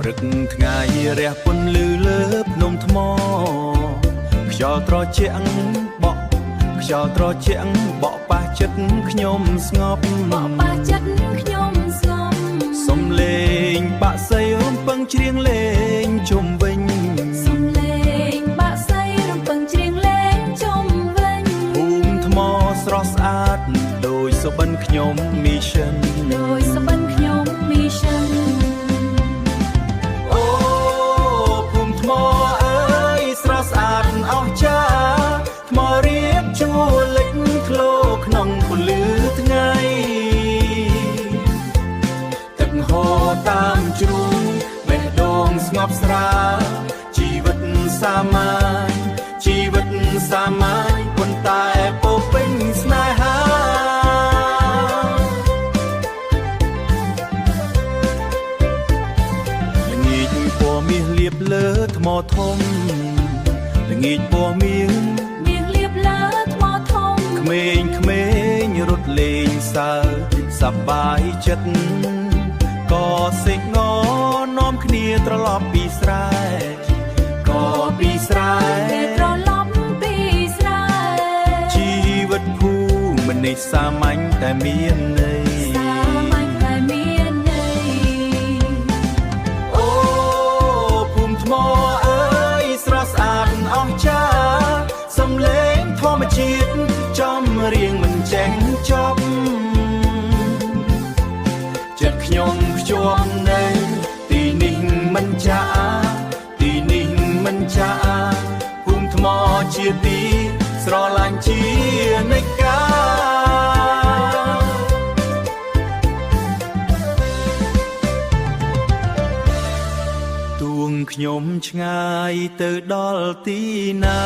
ព្រឹកថ្ងៃរះពន្លឺលើភ្នំថ្មខ្យល់ត្រជាក់បក់ខ្យល់ត្រជាក់បក់ប៉ះចិត្តខ្ញុំស្ងប់បក់ប៉ះចិត្តខ្ញុំស្ងប់សំលេងបាក់សីរំពឹងច្រៀងលេងជុំវិញសំលេងបាក់សីរំពឹងច្រៀងលេងជុំវិញភូមិថ្មស្រស់ស្អាតដោយសុបិនខ្ញុំ mission ដោយសុបិនខ្ញុំ missionថ្មអើយស្រស់ស្អាតអស្ចារ្យថ្មរៀបជួរលេចធ្លោក្នុងពន្លឺថ្ងៃទឹកហូរតាមជ្រុងបេះដូងស្ងប់ស្រាលជីវិតសាមញ្ញជីវិតសាមញ្ញប៉ុន្តែពោពេញស្នេហាល្ងាចពណ៌មាសលាបលើថ្មធំល្ងាចពណ៌មាសលាបលើថ្មធំក្មេងរត់លេងសើសប្បាយចិត្តក៏សេកងនាំគ្នាត្រឡប់ពីស្រែក៏ពីស្រែត្រឡប់ពីស្រែជីវិតភូមិនេះសាមញ្ញតែមានន័យថ្មអើយស្រស់ស្អាតអស្ចារ្យសំឡេងធម្មជាតិចំរៀងមិនចេះចប់ចិត្តខ្ញុំភ្ជាប់នៅទីនេះមិនចាទីនេះមិនចាភូមិថ្មជាទីស្រឡាញ់ជានិកាខ្ញុំឆ្ងាយទៅដល់ទីណា